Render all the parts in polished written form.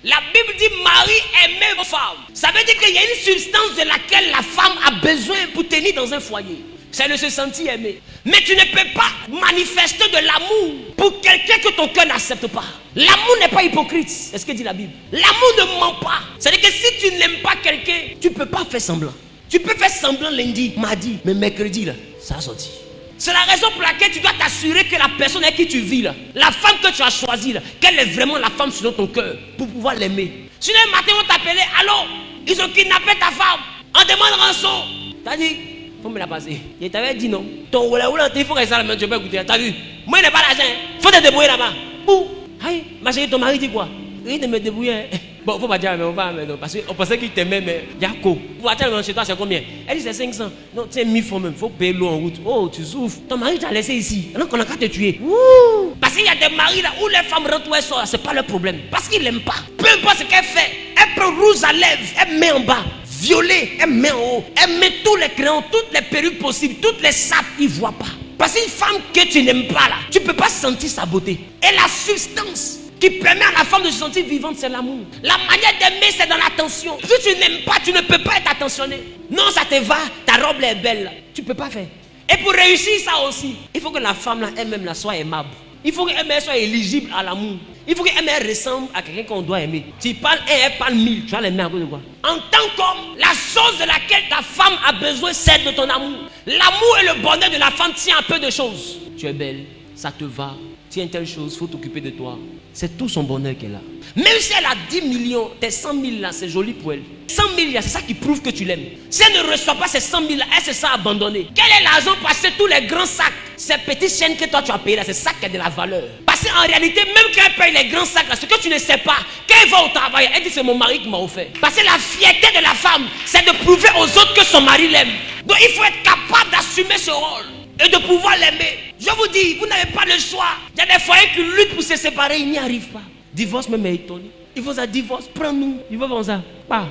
La Bible dit Marie aimait vos femmes. Ça veut dire qu'il y a une substance de laquelle la femme a besoin pour tenir dans un foyer. C'est de se sentir aimé. Mais tu ne peux pas manifester de l'amour pour quelqu'un que ton cœur n'accepte pas. L'amour n'est pas hypocrite. C'est ce que dit la Bible. L'amour ne ment pas. C'est-à-dire que si tu n'aimes pas quelqu'un, tu ne peux pas faire semblant. Tu peux faire semblant lundi, mardi, mais mercredi, là, ça a sorti. C'est la raison pour laquelle tu dois t'assurer que la personne avec qui tu vis, là, la femme que tu as choisie, là, qu'elle est vraiment la femme selon ton cœur pour pouvoir l'aimer. Sinon, un matin, on t'appelait, allô, ils ont kidnappé ta femme, on demande rançon. T'as dit, faut me la passer. Je t'avais dit non. Ton oula, il faut que ça la main, tu peux écouter. T'as vu? Moi, il n'ai pas l'argent. Faut te débrouiller là-bas. Où? Aïe, ma chérie, ton mari dit quoi? Il de me débrouiller. Bon, faut pas dire, mais on va, mais non, parce qu'on pensait qu'il t'aimait, mais Yako. Pour attendre chez toi, c'est combien? Elle dit c'est 500. Non, c'est 1000 francs même. Faut payer l'eau en route. Oh, tu souffres. Ton mari t'a laissé ici. Alors qu'on a qu'à te tuer. Ouh. Parce qu'il y a des maris là où les femmes rentrent ou elles sortent, c'est pas leur problème. Parce qu'ils l'aiment pas. Peu importe ce qu'elle fait, elle prend rouge à lèvres, elle met en bas. Violet, elle met en haut. Elle met tous les crayons, toutes les perruques possibles, toutes les sapes, ils ne voient pas. Parce qu'une femme que tu n'aimes pas là, tu ne peux pas sentir sa beauté. Et la substance qui permet à la femme de se sentir vivante, c'est l'amour. La manière d'aimer, c'est dans l'attention. Si tu n'aimes pas, tu ne peux pas être attentionné. Non, ça te va, ta robe est belle. Tu ne peux pas faire. Et pour réussir ça aussi, il faut que la femme là, elle-même là, soit aimable. Il faut qu'elle soit éligible à l'amour. Il faut qu'elle ressemble à quelqu'un qu'on doit aimer. Tu parles un, elle parle 1000. Tu vas l'aimer à cause de quoi? En tant qu'homme, la chose de laquelle ta femme a besoin, c'est de ton amour. L'amour et le bonheur de la femme tient à peu de choses. Tu es belle, ça te va. Tiens telle chose, il faut t'occuper de toi. C'est tout son bonheur qu'elle a. Même si elle a 10 millions, tes 100 000 là, c'est joli pour elle. 100 000 là, c'est ça qui prouve que tu l'aimes. Si elle ne reçoit pas ces 100 000 là, elle se sent abandonnée. Quel est l'argent passé tous les grands sacs? Ces petites chaînes que toi tu as payées là, c'est ça qui a de la valeur. Parce qu'en réalité, même quand elle paye les grands sacs là, ce que tu ne sais pas, quand elle va au travail, elle dit c'est mon mari qui m'a offert. Parce que la fierté de la femme, c'est de prouver aux autres que son mari l'aime. Donc il faut être capable d'assumer ce rôle et de pouvoir l'aimer. Je vous dis, vous n'avez pas le choix. Il y a des foyers qui luttent pour se séparer, ils n'y arrivent pas. Divorce même est étonné. Il faut ça, divorce, prends-nous. Il faut faire ça. Pas.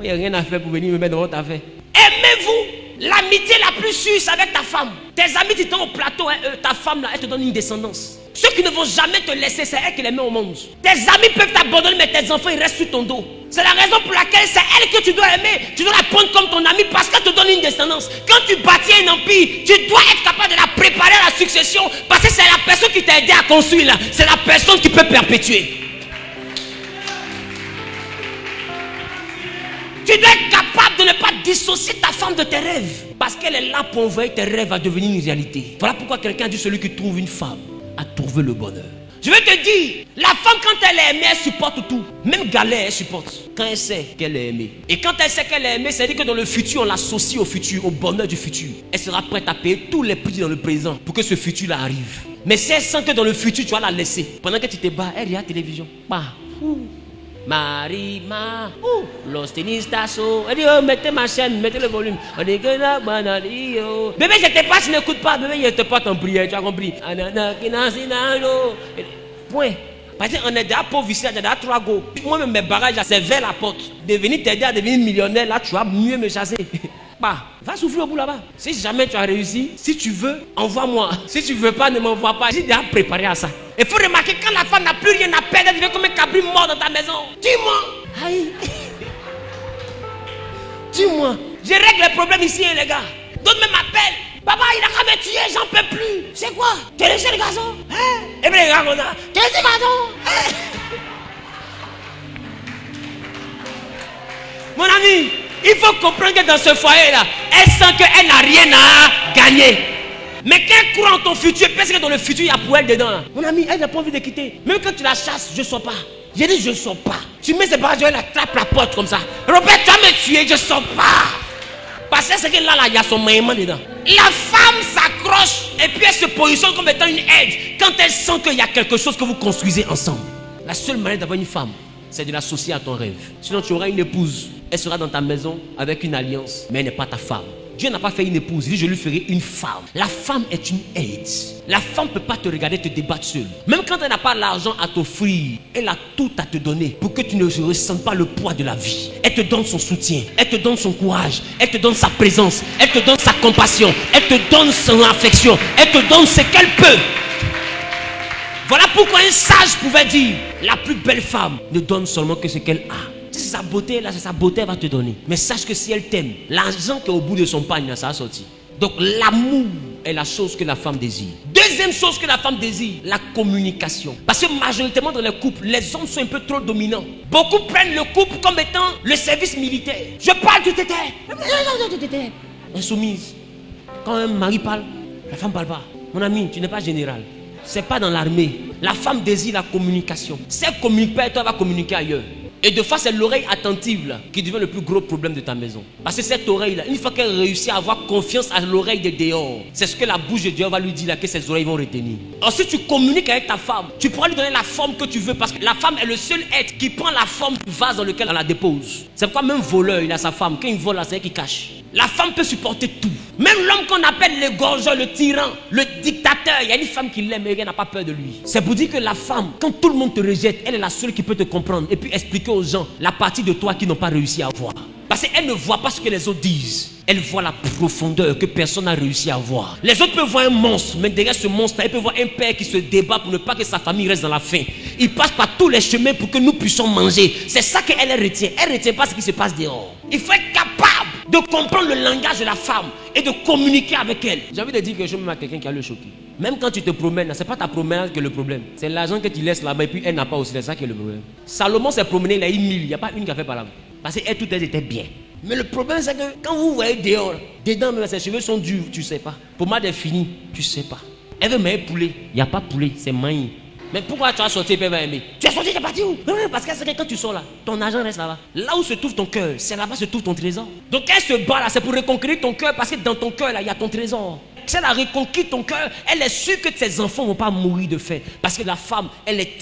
Il n'y a rien à faire pour venir me mettre dans votre affaire. Aimez-vous. L'amitié la plus sûre, c'est avec ta femme. Tes amis, tu t'en au plateau, hein, ta femme, là, elle te donne une descendance. Ceux qui ne vont jamais te laisser, c'est elle qui les met au monde. Tes amis peuvent t'abandonner, mais tes enfants, ils restent sur ton dos. C'est la raison pour laquelle c'est elle que tu dois aimer. Tu dois la prendre comme ton amie parce qu'elle te donne une descendance. Quand tu bâtis un empire, tu dois être capable de la préparer à la succession parce que c'est la personne qui t'a aidé à construire là. C'est la personne qui peut perpétuer. Tu dois être capable de ne pas dissocier ta femme de tes rêves. Parce qu'elle est là pour envoyer tes rêves à devenir une réalité. Voilà pourquoi quelqu'un dit celui qui trouve une femme a trouvé le bonheur. Je vais te dire, la femme quand elle est aimée, elle supporte tout. Même galère, elle supporte. Quand elle sait qu'elle est aimée. Et quand elle sait qu'elle est aimée, c'est-à-dire que dans le futur, on l'associe au futur, au bonheur du futur. Elle sera prête à payer tous les prix dans le présent pour que ce futur-là arrive. Mais si elle sent que dans le futur, tu vas la laisser. Pendant que tu te bats, elle regarde la télévision. Bah. Marima, los tenistasso. Elle dit, oh, mettez ma chaîne, mettez le volume. On dit que la banali, oh. Bébé, je te passe, n'écoute pas. Bébé, je te porte en prière, tu as compris. Point. Parce qu'on est déjà pauvre ici, on est déjà 3 go. Moi-même, mes bagages, c'est vers la porte. De venir t'aider à devenir millionnaire, là, tu vas mieux me chasser. Bah, va souffler au bout là-bas. Si jamais tu as réussi, si tu veux, envoie-moi. Si tu veux pas, ne m'envoie pas. J'ai déjà préparé à ça. Il faut remarquer quand la femme n'a plus rien à perdre, elle devient comme un cabri mort dans ta maison. Dis-moi. Aïe. Dis-moi. Je règle les problèmes ici, hein, les gars. D'autres même m'appellent. Papa, il a qu'à me tuer, j'en peux plus. C'est quoi? Tu es laissé le garçon? Hein? Et bien les gars, on a. Tu es laissé le garçon? Hein? Mon ami, il faut comprendre que dans ce foyer-là, elle sent qu'elle n'a rien à gagner. Mais qu'elle croit en ton futur, parce que dans le futur, il y a pour elle dedans. Là. Mon ami, elle n'a pas envie de quitter. Même quand tu la chasses, je ne sors pas. J'ai dit, je ne sors pas. Tu mets ses bras, je la trappe la porte comme ça. Robert, tu vas me tuer, je ne sors pas. Parce que c'est que là, il y a son maillement dedans. La femme s'accroche et puis elle se positionne comme étant une aide. Quand elle sent qu'il y a quelque chose que vous construisez ensemble. La seule manière d'avoir une femme, c'est de l'associer à ton rêve. Sinon, tu auras une épouse. Elle sera dans ta maison avec une alliance, mais elle n'est pas ta femme. Dieu n'a pas fait une épouse, il dit je lui ferai une femme. La femme est une aide. La femme ne peut pas te regarder te débattre seule. Même quand elle n'a pas l'argent à t'offrir, elle a tout à te donner pour que tu ne ressentes pas le poids de la vie. Elle te donne son soutien, elle te donne son courage, elle te donne sa présence, elle te donne sa compassion, elle te donne son affection, elle te donne ce qu'elle peut. Voilà pourquoi un sage pouvait dire, la plus belle femme ne donne seulement que ce qu'elle a. Si c'est sa beauté, là, c'est sa beauté, elle va te donner. Mais sache que si elle t'aime, l'argent qui est au bout de son pagne, là, ça va sortir. Donc l'amour est la chose que la femme désire. Deuxième chose que la femme désire, la communication. Parce que majoritairement dans les couples, les hommes sont un peu trop dominants. Beaucoup prennent le couple comme étant le service militaire. Je parle, tu t'étais. Insoumise. Quand un mari parle, la femme ne parle pas. Mon ami, tu n'es pas général. C'est pas dans l'armée. La femme désire la communication. Si elle ne communique pas, toi, elle va communiquer ailleurs. Et de fois, c'est l'oreille attentive là, qui devient le plus gros problème de ta maison. Parce que cette oreille-là, une fois qu'elle réussit à avoir confiance à l'oreille de dehors, c'est ce que la bouche de Dieu va lui dire là, que ses oreilles vont retenir. Alors si tu communiques avec ta femme, tu pourras lui donner la forme que tu veux. Parce que la femme est le seul être qui prend la forme du vase dans lequel elle la dépose. C'est pourquoi même voleur, il a sa femme. Quand il vole, c'est elle qui cache. La femme peut supporter tout. Même l'homme qu'on appelle l'égorgeur, le tyran, le dictateur, il y a une femme qui l'aime et elle n'a pas peur de lui. C'est pour dire que la femme, quand tout le monde te rejette, elle est la seule qui peut te comprendre et puis expliquer aux gens la partie de toi qu'ils n'ont pas réussi à voir. Parce qu'elle ne voit pas ce que les autres disent. Elle voit la profondeur que personne n'a réussi à voir. Les autres peuvent voir un monstre, mais derrière ce monstre, elle peut voir un père qui se débat pour ne pas que sa famille reste dans la faim. Il passe par tous les chemins pour que nous puissions manger. C'est ça qu'elle retient. Elle ne retient pas ce qui se passe dehors. Il faut être capable de comprendre le langage de la femme et de communiquer avec elle. J'ai envie de dire quelque chose même à quelqu'un qui a le choqué. Même quand tu te promènes, ce n'est pas ta promenade qui est le problème. C'est l'argent que tu laisses là-bas et puis elle n'a pas aussi. C'est ça qui est le problème. Salomon s'est promené, il a eu 1000. Il n'y a pas une qui a fait par là. Parce qu'elles toutes elles étaient bien. Mais le problème c'est que quand vous voyez dehors, dedans même ses cheveux sont durs, tu ne sais pas. Pommade est finie, tu ne sais pas. Elle veut manger poulet, il n'y a pas poulet, c'est maïs. Mais pourquoi tu as sorti et elle va aimer? Tu as sorti, tu es parti où? Parce qu'elle sait que quand tu sors là, ton argent reste là-bas. Là où se trouve ton cœur, c'est là-bas se trouve ton trésor. Donc elle se bat là, c'est pour reconquérir ton cœur parce que dans ton cœur là, il y a ton trésor. Si elle a reconquis ton cœur, elle est sûre que ses enfants ne vont pas mourir de faim. Parce que la femme, elle est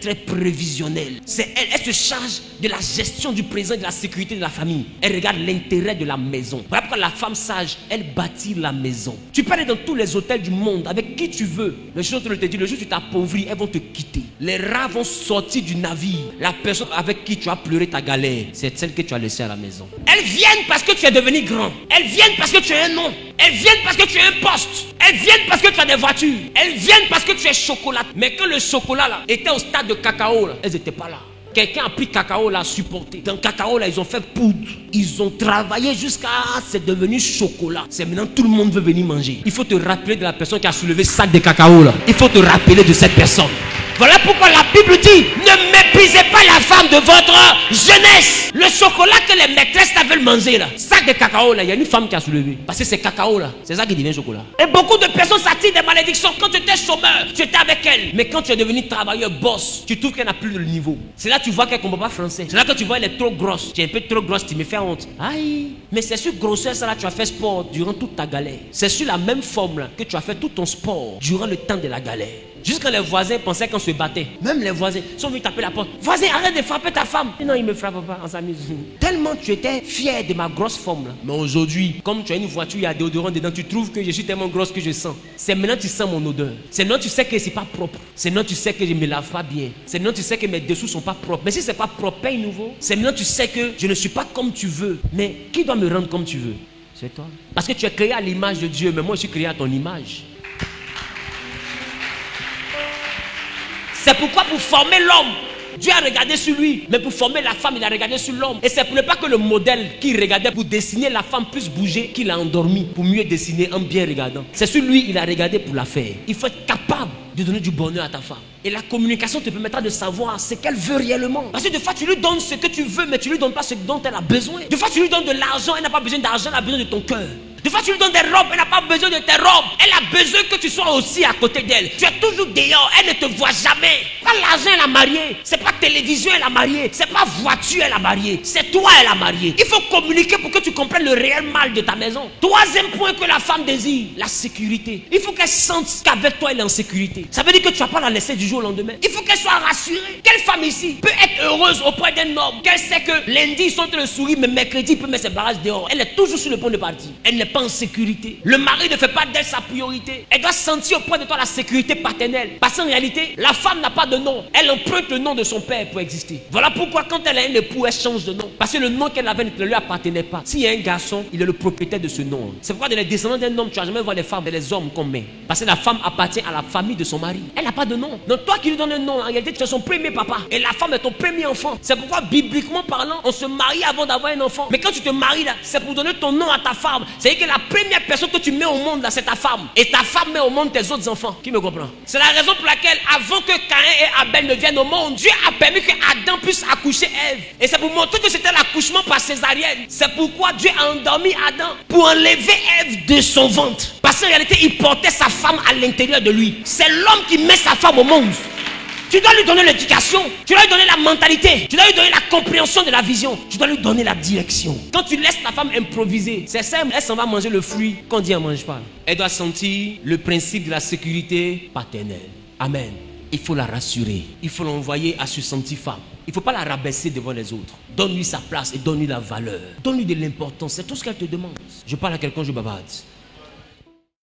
très prévisionnelle. C'est elle se charge de la gestion du présent et de la sécurité de la famille. Elle regarde l'intérêt de la maison. Voilà pourquoi la femme sage, elle bâtit la maison. Tu peux aller dans tous les hôtels du monde avec qui tu veux. Le jour où tu te dis, le jour où tu t'appauvris, elles vont te quitter. Les rats vont sortir du navire. La personne avec qui tu as pleuré ta galère, c'est celle que tu as laissée à la maison. Elles viennent parce que tu es devenu grand. Elles viennent parce que tu as un nom. Elles viennent parce que tu as un poste. Elles viennent parce que tu as des voitures. Elles viennent parce que tu es chocolat. Mais quand le chocolat là était au stade de cacao là, elles n'étaient pas là. Quelqu'un a pris cacao là, supporté. Dans cacao là, ils ont fait poudre. Ils ont travaillé jusqu'à c'est devenu chocolat. C'est maintenant tout le monde veut venir manger. Il faut te rappeler de la personne qui a soulevé ce sac de cacao là. Il faut te rappeler de cette personne. Voilà pourquoi la Bible dit, ne méprisez pas la femme de votre jeunesse. Le chocolat que les maîtresses veulent manger là, sac de cacao là, il y a une femme qui a soulevé. Parce que c'est cacao là, c'est ça qui devient chocolat. Et beaucoup de personnes s'attirent des malédictions. Quand tu étais chômeur, tu étais avec elle. Mais quand tu es devenu travailleur, boss, tu trouves qu'elle n'a plus le niveau. C'est là que tu vois qu'elle ne comprend pas français. C'est là que tu vois qu'elle est trop grosse. Tu es un peu trop grosse, tu me fais honte. Aïe. Mais c'est sur grossesse là, tu as fait sport durant toute ta galère. C'est sur la même forme là que tu as fait tout ton sport durant le temps de la galère. Jusqu'à les voisins pensaient qu'on se battait. Même les voisins sont venus taper la porte. Voisin, arrête de frapper ta femme. Non, il ne me frappe pas, on s'amuse. Tellement tu étais fier de ma grosse forme là. Mais aujourd'hui, comme tu as une voiture, il y a déodorant dedans, tu trouves que je suis tellement grosse que je sens. C'est maintenant que tu sens mon odeur. C'est maintenant que tu sais que c'est pas propre. C'est maintenant que tu sais que je ne me lave pas bien. C'est maintenant que tu sais que mes dessous sont pas propres. Mais si c'est pas propre, paye nouveau. C'est maintenant que tu sais que je ne suis pas comme tu veux. Mais qui doit me rendre comme tu veux? C'est toi. Parce que tu es créé à l'image de Dieu, mais moi je suis créé à ton image. C'est pourquoi pour former l'homme, Dieu a regardé sur lui. Mais pour former la femme, il a regardé sur l'homme. Et c'est pour ne pas que le modèle qu'il regardait pour dessiner la femme puisse bouger, qu'il a endormi pour mieux dessiner en bien regardant. C'est sur lui il a regardé pour la faire. Il faut être capable de donner du bonheur à ta femme. Et la communication te permettra de savoir ce qu'elle veut réellement. Parce que des fois tu lui donnes ce que tu veux, mais tu lui donnes pas ce dont elle a besoin. Des fois tu lui donnes de l'argent, elle n'a pas besoin d'argent, elle a besoin de ton cœur. Des fois tu lui donnes des robes, elle n'a pas besoin de tes robes. Elle a besoin que tu sois aussi à côté d'elle. Tu es toujours dehors, elle ne te voit jamais. Pas l'argent elle a marié, c'est pas télévision elle a marié, c'est pas voiture elle a marié, c'est toi elle a marié. Il faut communiquer pour que tu comprennes le réel mal de ta maison. Troisième point que la femme désire, la sécurité. Il faut qu'elle sente qu'avec toi elle est en sécurité. Ça veut dire que tu ne vas pas la laisser du jour au lendemain. Il faut qu'elle soit rassurée. Quelle femme ici peut être heureuse auprès d'un homme qu'elle sait que lundi ils sont en train de sourire, mais mercredi il peut mettre ses barrages dehors. Elle est toujours sur le point de partir. Elle n'est pas en sécurité. Le mari ne fait pas d'elle sa priorité. Elle doit sentir auprès de toi la sécurité paternelle. Parce qu'en réalité, la femme n'a pas de nom. Elle emprunte le nom de son père pour exister. Voilà pourquoi quand elle a un époux, elle change de nom. Parce que le nom qu'elle avait ne lui appartenait pas. S'il y a un garçon, il est le propriétaire de ce nom. C'est pourquoi dans les descendants d'un homme, tu vas jamais voir les femmes et les hommes comme mère. Parce que la femme appartient à la famille de son mari. Elle n'a pas de nom. Donc toi qui lui donnes un nom, en réalité, tu es son premier papa. Et la femme est ton premier enfant. C'est pourquoi, bibliquement parlant, on se marie avant d'avoir un enfant. Mais quand tu te maries là, c'est pour donner ton nom à ta femme. C'est-à-dire que la première personne que tu mets au monde là, c'est ta femme. Et ta femme met au monde tes autres enfants. Qui me comprend? C'est la raison pour laquelle, avant que Caïn et Abel ne viennent au monde, Dieu a permis que Adam puisse accoucher Ève. Et c'est pour montrer que c'était l'accouchement par césarienne. C'est pourquoi Dieu a endormi Adam pour enlever Ève de son ventre. Parce qu'en réalité, il portait sa femme à l'intérieur de lui. C'est l'homme qui met sa femme au monde. Tu dois lui donner l'éducation, tu dois lui donner la mentalité, tu dois lui donner la compréhension de la vision, tu dois lui donner la direction. Quand tu laisses ta femme improviser, c'est simple, elle s'en va manger le fruit qu'on dit elle ne mange pas. Elle doit sentir le principe de la sécurité paternelle. Amen. Il faut la rassurer, il faut l'envoyer à se sentir femme. Il ne faut pas la rabaisser devant les autres. Donne-lui sa place et donne-lui la valeur. Donne-lui de l'importance, c'est tout ce qu'elle te demande. Je parle à quelqu'un, je bavarde.